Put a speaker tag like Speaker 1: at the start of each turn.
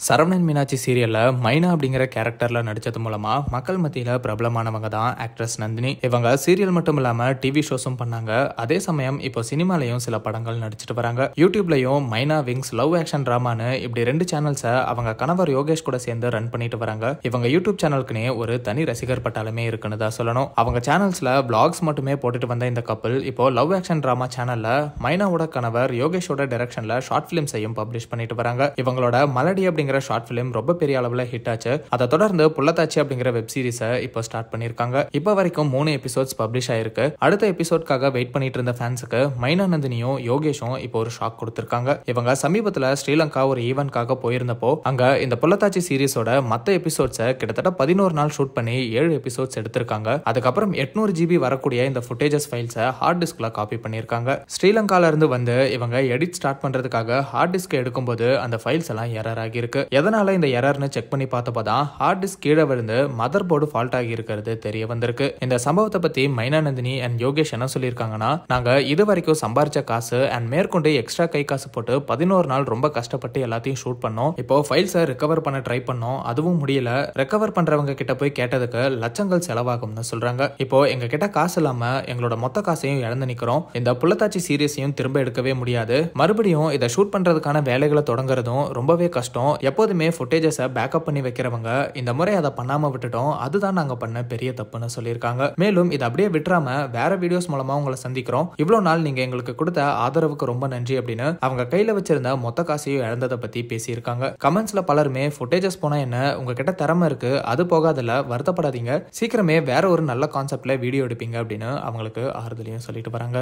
Speaker 1: சரவணன் மீனாட்சி சீரியல்ல மைனா அப்படிங்கிற கேரக்டர்ல நடிச்சது மூலமா மக்கள் மத்தியில பிரபலமானவங்க தான் ஆக்ட்ரஸ் நந்தினி. இவங்க சீரியல் மட்டும் இல்லாம டிவி ஷோஸும் பண்ணாங்க. அதே சமயம் இப்போ சினிமாலையும் சில படங்கள் நடிச்சிட்டு வராங்க. யூடியூப்லயும் மைனா விங்ஸ் லவ் ஆக்ஷன் டிராமான்னு இப்படி 2 சேனல்ஸை அவங்க கணவர் யோகேஷ் கூட சேர்ந்து ரன் பண்ணிட்டு வராங்க. இவங்க யூடியூப் சேனலுக்குனே ஒரு தனி ரசிகர் பட்டாலுமே இருக்குன்னு தான் சொல்லணும். அவங்க சேனல்ஸ்ல பிளாக்ஸ் மட்டுமே போட்டுட்டு வந்த இந்த கப்பல் இப்போ லவ் ஆக்ஷன் டிராமா சேனல்ல மைனாவோட கணவர் யோகேஷோட டைரக்ஷன்ல ஷார்ட் பிலிம்ஸையும் பப்ளிஷ் பண்ணிட்டு வராங்க. இவங்களோட மலடி அப்படிங்கிற ஷார்ட் பிலிம் ரொம்ப பெரிய அளவுல ஹிட் ஆச்சு. அதை தொடர்ந்து புள்ளத்தாச்சி அப்படிங்கிற வெப் சீரிஸை இப்போ ஸ்டார்ட் பண்ணிருக்காங்க. இப்போ வரைக்கும் 3 எபிசோட்ஸ் பப்ளிஷ் ஆயிருக்கு. அடுத்த எபிசோட்காக வெயிட் பண்ணிட்டு இருந்த ஃபேன்ஸுக்கு மைனா நந்தினியும் யோகேஷும் இப்போ ஒரு ஷாக் கொடுத்திருக்காங்க. இவங்க சமீபத்துல ஸ்ரீலங்கா ஒரு ஈவென்ட்காக போயிருந்தப்போ அங்க இந்த புள்ளத்தாச்சி சீரிஸோட மத்த எபிசோட்ஸை கிட்டத்தட்ட 11 நாள் ஷூட் பண்ணி 7 எபிசோட்ஸ் எடுத்திருக்காங்க. அதுக்கப்புறம் 800 GB வரக்கூடிய இந்த ஃபுட்டேஜஸ் ஃபைல்ஸை ஹார்ட் டிஸ்க்ல காப்பி பண்ணிருக்காங்க. ஸ்ரீலங்கால இருந்து வந்து இவங்க எடிட் ஸ்டார்ட் பண்றதுக்காக ஹார்ட் டிஸ்க் எடுக்கும்போது அந்த ஃபைல்ஸ் எல்லாம் எரர் ஆகியிருக்கு. எதனால இந்த எரர்னு செக் பண்ணி பார்த்தப்பதான் ஹார்ட் டிஸ்க் கீழே விழுந்து மதர் போர்டு ஃபால்ட் ஆகி இருக்கிறது தெரிய வந்திருக்கு. இந்த சம்பவத்தை பத்தி மைனா நந்தினி அண்ட் யோகேஷ் என்ன சொல்லியிருக்காங்கன்னா, நாங்க இது வரைக்கும் சம்பாரிச்ச காசு அண்ட் மேற்கொண்டு எக்ஸ்ட்ரா கை காசு போட்டு 11 நாள் ரொம்ப கஷ்டப்பட்டு எல்லாத்தையும் ஷூட் பண்ணோம். இப்போ ஃபைல்ஸை ரெக்கவர் பண்ண ட்ரை பண்ணோம், அதுவும் முடியல. ரெக்கவர் பண்றவங்க கிட்ட போய் கேட்டதுக்கு லட்சங்கள் செலவாகும்னு சொல்றாங்க. இப்போ எங்க கிட்ட காசு இல்லாம எங்களோட மொத்த காசையும் இழந்து நிக்கிறோம். இந்த புள்ளத்தாச்சி சீரியஸையும் திரும்ப எடுக்கவே முடியாது. மறுபடியும் இதை ஷூட் பண்றதுக்கான வேலைகளை தொடங்குறதும் ரொம்பவே கஷ்டம். எப்போதுமே ஃபுட்டேஜஸை பேக்கப் பண்ணி வைக்கிறவங்க இந்த முறை அதை பண்ணாம விட்டுட்டோம், அதுதான் நாங்க பண்ண பெரிய தப்புன்னு சொல்லியிருக்காங்க. மேலும் இதை அப்படியே விட்டுறாம வேற வீடியோஸ் மூலமா உங்களை சந்திக்கிறோம். இவ்வளவு நாள் நீங்க எங்களுக்கு கொடுத்த ஆதரவுக்கு ரொம்ப நன்றி அப்படின்னு அவங்க கையில வச்சிருந்த மொத்த காசையும் இழந்ததை பத்தி பேசியிருக்காங்க. கமெண்ட்ஸ்ல பலருமே ஃபுட்டேஜஸ் போனா என்ன, உங்ககிட்ட திறமை இருக்கு, அது போகாதல, வருத்தப்படாதீங்க, சீக்கிரமே வேற ஒரு நல்ல கான்செப்ட்ல வீடியோ எடுப்பீங்க அப்படின்னு அவங்களுக்கு ஆறுதலையும் சொல்லிட்டு வராங்க.